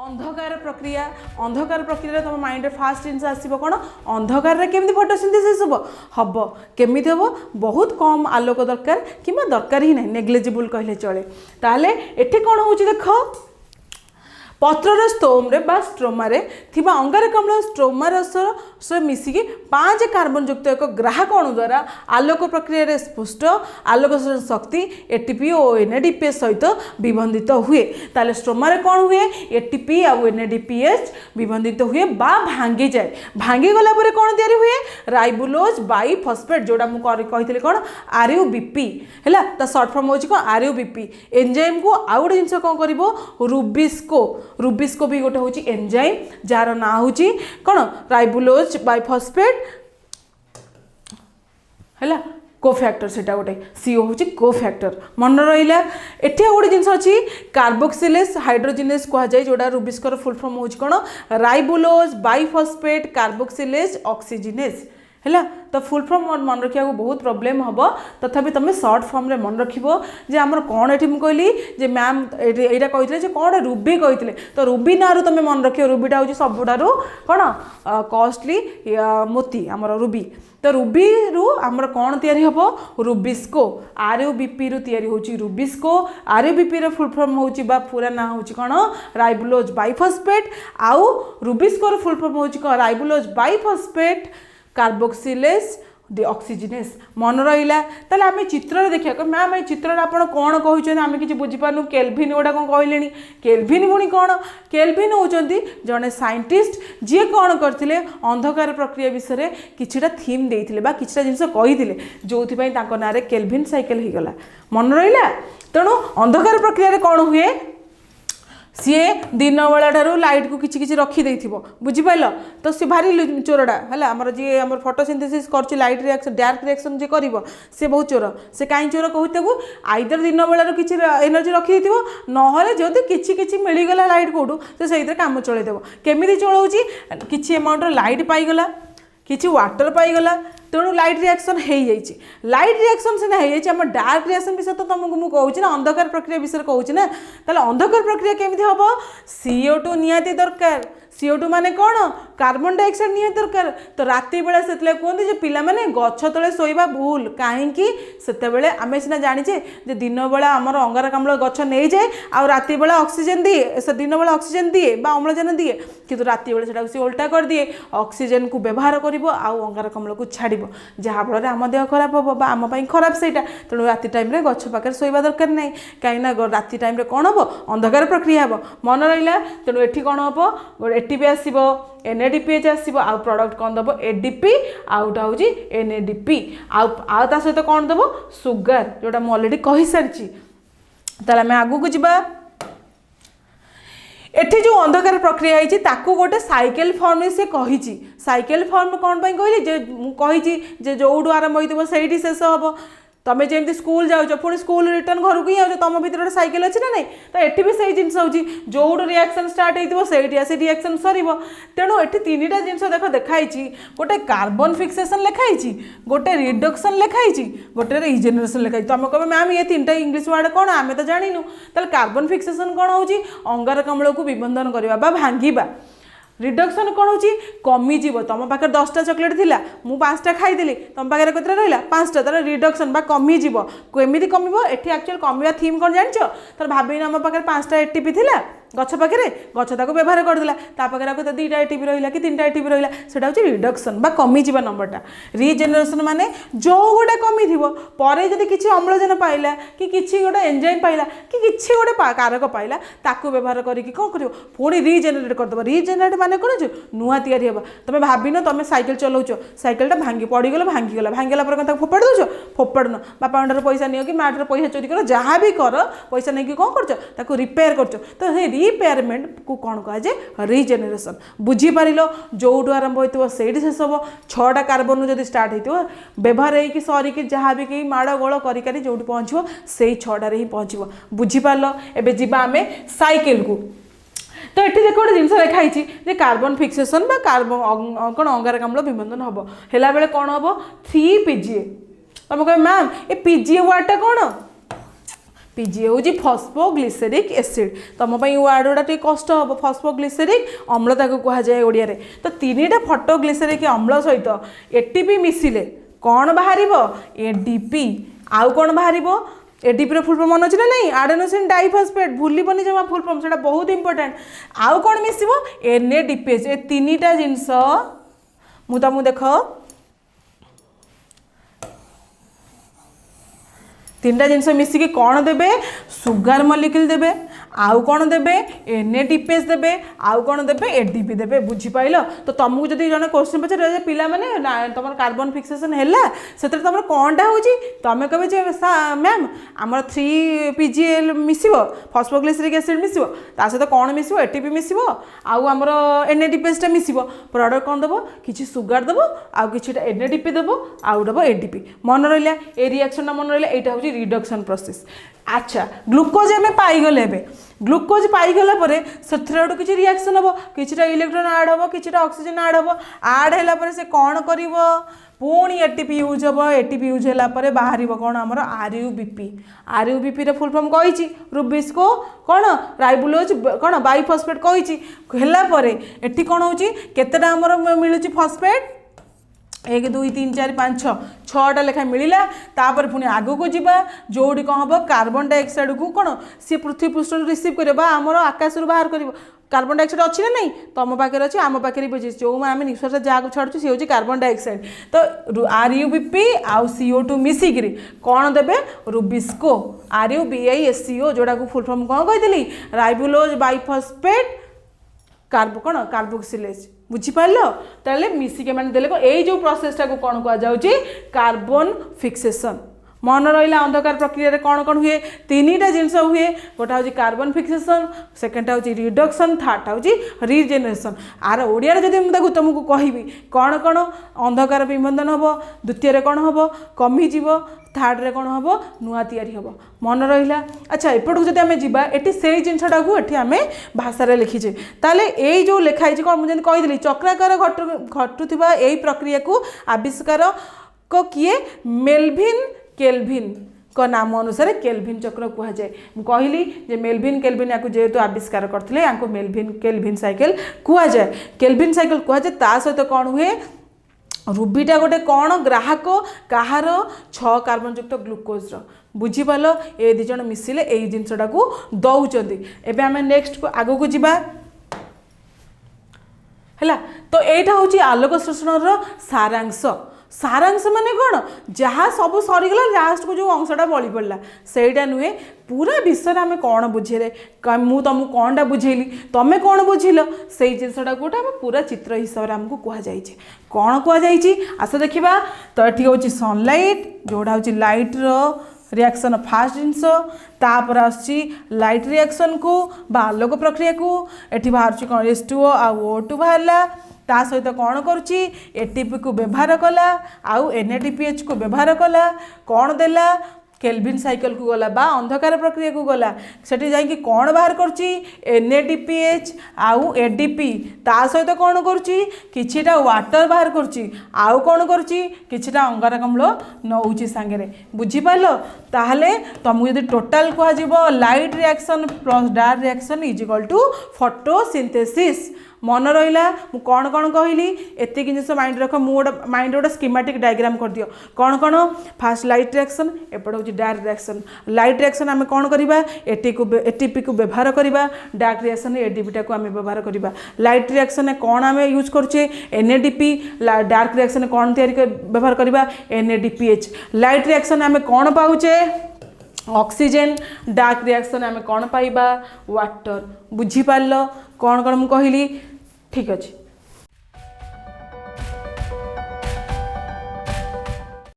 अंधकार प्रक्रिया तुम माइंड में फास्ट जिन आसो कौन अंधकार केमी फोटोसिंथेसिस हम केमी हम बहुत कम आलोक दरकार कि दरकार ही ना नेग्लिजिबल कहले चले ताहले एठी कौन हो देख पत्रर स्टोम्रे स्ट्रोमारे थिबा अंगारकाम्ल स्ट्रोमा रस मिसिकी 5 कार्बन युक्त एक ग्राहक अणु द्वारा आलोक प्रक्रिया स्पष्ट आलोक शक्ति एटीपी और एनएडीपीएस सहित विबंधित हुए ताले स्ट्रोमा कौन हुए एटीपी और एनएडीपीएस विबंधित हुए बा भांगी जाए भांगी गला परे कौन तैयारी हुए राइबुलोज बाइफॉस्फेट जोड़ा मुझे कही कौन आरयूबीपी है ता शॉर्ट फॉर्म होची कौन आरयूबीपी एंजाइम को आउ गोटे जिनस कौन कर रुबिस्को भी गोटे हूँ एंजाइम जार ना हूँ कौन राइबुलोज बाइफॉस्फेट है कोफैक्टर से गोटे सीओ हूँ कोफैक्टर मन रहा एटी गोटे जिन अच्छी कार्बोक्सिलेज हाइड्रोजिनेज कहुए जोड़ा रुबिस्कोर फुल फॉर्म हूँ कौन राइबुलोज बाइफॉस्फेट कार्बोक्सिलेज ऑक्सीजिनेज है तो फुल फॉर्म मन रखा बहुत प्रोब्लेम हम तथापि तुम शॉर्ट फॉर्म रे मन रखिए आमर कौन ये कहली जे मैम यहाँ कहते कौन रूबी कहते तो रूबी ना तुम मन रख रूबीटा हूँ सबुठार कौन कॉस्टली मोती आमर रूबी तो रूबी रु आमर कौन तैयारी हम रुबिस्को आरयूबीपी रु तैयारी होची रुबिस्को आरयूबीपी रो फुल फॉर्म होची बा पूरा ना होची कौन राइबुलोज बाइफॉस्फेट आउ रुबिस्को रो फुल फॉर्म होची कौन राइबुलोज बाइफॉस्फेट कार्बोक्सिलेज ऑक्सीजिनेस मन रहा ताले आम चित्र देखा मैम ये चित्र आप कौन कहते आम कि बुझीपार केल्विन गोटा कौन कहले केल्विन पुणी कौन केल्विन होती जड़े साइंटिस्ट जी कौन करते अंधकार प्रक्रिया विषय किछिटा थीम देते किछिटा जिनस कही जो ना केल्विन साइकेल हो गला मन रहा तेणु अंधकार प्रक्रिया कौन हुए सी दिन बेला ठार लाइट को किसी रखीदे बुझिपाल तो सी भारी चोरटा है आमर जी आम फोटोसिंथेसिस कर लाइट रिएक्शन डार्क रिएक्शन जी कर सी बहुत चोर से कहीं चोर कहू आइदर दिन बेलार किसी एनर्जी रखी ना जदि किसी मिलगला लाइट कौटू तो से कम चलदेव केमी चलाऊँगी किसी एमाउंट लाइट पाईगला किसी वाटर पाईगला तेणु लाइट रिएक्शन हो जाइए लाइट रिएक्शन सीना हो डार्क रिएक्शन विषय तो तुमको मुझे कहूँ ना अंधकार प्रक्रिया विषय कहूँ ना ताले अंधकार प्रक्रिया केमी हम CO2 निहाती दरकार CO2 माने कौन कार्बन डाइऑक्साइड निहाती दरकार तो राति बेला से कहते जो पिला माने गछ तले शोइबा भूल कहीं से आम सीना जानीचे जे दिन बेला आमर अंगारकाम्ल गछ नहीं जाए आ राति बेला ऑक्सीजन दिए से दिन बेला ऑक्सीजन दिए बा अम्लजान दिए किंतु राति बेला से उल्टा कर दिए ऑक्सीजन को व्यवहार कर अंगारकाम्ल को छाड़ जहाँफल आम देह खराब हम आम खराब से तेणु राति टाइम गछ पाखे शोइबा दरकार नहीं कहीं राति टाइम कौन हम अंधकार प्रक्रिया हम मन रहा तेणु ये कौन हम एटीपी आसो एनएडीपीएच आसो आउ प्रडक्ट कौन दब एडीपी आउटा हूँ एनएडीपी आउ ता सहित कौन दब सुगर जोटा मुझे अलरेडी कही सारी ताले आम आगू को जावा एठी जो अंधकार प्रक्रिया है ताकू गोटे साइकेल फॉर्म से कही साइकेल फॉर्म कौन कहली जे कही जोड़ू आरंभ हो से शेष हम तुम्हें जमी स्कूल जाओ पुणी स्कूल रिटर्न घर को ही आओ तुम भर गोटे साइकेल अच्छी ना नहीं तो ये भी सही जिन जोड़ रिएक्शन स्टार्ट हो आसी रिएक्शन सर तेणु ये 3टा जिन देख देखाई गोटे कार्बन फिक्सेशन लिखाई गोटे रिडक्शन लिखाई गोटे रिजेनरेशन लिखाई तुम कह मैम ये 3टा इंग्लीश वर्ड कौन आम तो जानू ताल कार्बन फिक्सेशन कौन हो अंगारकाम्ल को विबंधन करवा भांगा रिडक्शन कौन हो कमिज तुम पाखे 10टा चॉकलेट थिला मु 5टा खाईदेली तुम पाखे कत रहा 5टा तार रिडक्शन बा कमिज केमी कम ये एक्चुअल कमिवा थीम कौन जान तर भाव आम पाखे 5टा एटीपी थिला गछ पाखे गछ ताको व्यवहार करदेला पाखे रखो 2टा एटीपी रहा कि 3टा एटीपी रहा से रिडक्शन बा कमिज नंबरटा रिजेनरेशन माने जो गोटे कमी थी पर जब किसी अम्लजान पाइला कि किसी गोटे एंजाइम पाइला कि किसी गोटे कारक पाइला ताको व्यवहार करके कौन कर पुणी रिजेनेरेट करदेव रिजेनेरेट माने कौन नुआ तैयारी हम तुम भाविन तुम साइकेल चलाउच साइकेलटा भांगी पड़गला भांगीगला भांगला पर फोपाड़ दौ फोपाड़न बापा पैसा नियो कि माँ पैसा चोरी कर जहाँ भी कर पैसा नहीं कौन कर रिपेयर कर तो रिपेयरमेंट को कौन कहुए रिजेनेरेशन बुझीपार जोटू आरंभ हो शेष हम 6टा कार्बन जब स्टार्ट हो व्यवहार हो सरिकी जहाँ भी कहीं माड़ गोल कर जो पहुँचो से 6टार ही पहुँचो बुझीपार एवं जी आम साइकेल को तो ये देख गोटे जिन लिखाई कार्बन फिक्सेशन बा कार्बन कौन अंगारकाम्ल विबंधन हम है बेले कौन हम 3 PGA तुम कह मैम ये PGA वर्डटा कौन PGA हूँ फस्फोग्लिसेरिक एसिड तुम वार्ड गुड़ा टे कष्ट हम फस्फोग्लिसेरिक अम्ल ताको कह जाए ओडिया रे तो तीनटा फटोग्लिसेरिक अम्ल सहित ATP मिसिले कौन बाहर ADP आउ कौन बाहर ADP रो फुल फॉर्म मन अछि ना नहीं एडेनोसिन डाइफॉस्फेट भूलिबनी जमा फुल फॉर्म सेटा बहुत इंपोर्टेंट आउ कौन मिसिबो NADPH ए तीनटा जिंस मु तुमको देख तीनटा जिनस मिसिकी कौन देबे सुगर मॉलिक्यूल देबे आउ कौन देबे NADPH देबे आउ कौन देबे ADP देबे बुझी पाइलो तो तुमको जदि जने क्वेश्चन पचारे पिला माने तुम कार्बन फिक्सेशन हैला सेतर तुम कोनटा होची तुम कहबे जे मैम हमर 3 PGL मिसिबो फॉस्फोग्लिसरिक एसिड मिसिबो ता सहित कौन मिसिबो ATP मिसिबो आउ हमर NADPH टा मिसिबो प्रोडक्ट कौन देबो किछि सुगर देबो आउ किछिटा NADP देबो आउ देबो ADP मन रहिला ए रिएक्शन ना मन रहिला एटा होची रिडक्शन प्रोसेस अच्छा ग्लूकोज हमें पाईगले ग्लूकोज पाईगला से किसी रिएक्शन हम किसी इलेक्ट्रॉन ऐड हम किसी ऑक्सीजन ऐड हम ऐड है से कौन कर पुणी ATP यूज हम ATP यूज है बाहर कौन आमर RUBP रे फुल फॉर्म कही रुबिस्को कौन राइबुलोज कौन बाइफॉस्फेट कही एटी कौन हो केतेटा मिलूँ फॉस्फेट 1 2 3 4 5 6 6टा लेखा मिलला तापर पुणी आगो को जीवा जोड़ी कौन हम कार्बन डाइऑक्साइड को कौन सी पृथ्वी पृष्ठ रिसीव करे बा आमर आकाश बाहर कर कार्बन डाइऑक्साइड अच्छी ना नहीं तुम पाखे अच्छे आम पाखे भी जो आम निश्वास जहाँ छाड़ू सी हूँ कार्बन डाइऑक्साइड तो RUBP आउ CO2 मिसिक कौन देवे रुबिस्को RUBISCO जोड़ा को फुल फॉर्म कौन कही राइबुलोज बाइफॉस्फेट कौन कार्बोक्सिलेज बुझीपार ताले मिसिके मैंने देले यही जो प्रोसेसटा को कौन कहुच्छे कार्बन फिक्सेशन मन रहा अंधकार प्रक्रिया कौन कौन हुए तीनटा जिनस हुए गोटा हूँ कार्बन फिक्सेशन सेकेंडटा हूँ रिडक्शन थर्डटा हूँ रिजेनेरेशन आर ओडिया जब तुमको कहि कौन कौन अंधकार विबंधन हम द्वितीय कौन हम कमिजीव थर्ड रे कौन हम नुआ तैयारी हम मन रहा अच्छा एपटू जब आम जावा ये से जिनटा को ये आम भाषा लिखीचे ताले यही जो लिखाई कौन मुझे कहीदी चक्राकार घटुवा यही प्रक्रिया को आविष्कार को किए मेल्विन केल्विन को नाम अनुसार केल्विन चक्र कह जाए कहली जे मेल्विन केल्विन या जेहेतु आविष्कार करते या मेल्विन केल्विन साइकिल कह जाए केल्विन साइकिल कह जाए ता सहित कौन हुए रुबीटा गोटे कौन ग्राहक कहार 6 कार्बन युक्त ग्लूकोज बुझीपाल ए दी जन मिसिले यही जिनसटा को दौरान एबे आमे नेक्स्ट को आगो को जीवा हैला तो एटा होची आलोक शोषण सारांश सारांश माने कौन जहाँ सब सरीगला लास्ट को जो अंशटा बड़ी पड़ा सेटा नुहे पूरा विषय आम कौन बुझेले मु तुमको कौनटा बुझेली तुम कौन बुझिल से जिनसटा गोटे आम पूरा चित्र हिसाब से आमको कहुई कौन कहुई आस देखा तो ये हूँ सनलाइट जोड़ा हूँ लाइट रिएक्शन फास्ट जिनस तापर आइट रिएक्शन को आलोक प्रक्रिया को ये बाहर कौन H2O आउ O2 बाहरला ता सहित कौन करुच्ची ATP को व्यवहार कला आउ NADPH को व्यवहार कला कौन देला केल्विन साइकिल को गला बा अंधकार प्रक्रिया को गला सेठी जाइए कौन बाहर करची NADPH आउ ADP ता सहित कौन करची किछिटा वाटर बाहर करची आउ कौन करची किछिटा अंगारकाम्ल नौची सांगे बुझी पाइलो ताहले तुमको यदि टोटाल कह जीवो light reaction plus dark reaction is equal to photosynthesis मन रहा कौन कौन कहली एति जिन माइंड रख मुझे माइंड गोटे स्कीमेटिक डायग्राम कर दियो कौन कौन फास्ट लाइट रिएक्शन एपटे हूँ डार्क रिएक्शन लाइट रिएक्शन आम कौन करवा ATP को व्यवहार करवा डार्क रिएक्शन ADP को आम व्यवहार करवा लाइट रिएक्शन कौन आम यूज करुचे NADP डार्क रिएक्शन कौन तैयारी व्यवहार करवा NADPH लाइट रिएक्शन आम कौन पाऊचे ऑक्सीजन डार्क रिएक्शन आम कौन पाइबा वाटर बुझी पार कौन कौन कहली ठीक अच्छे।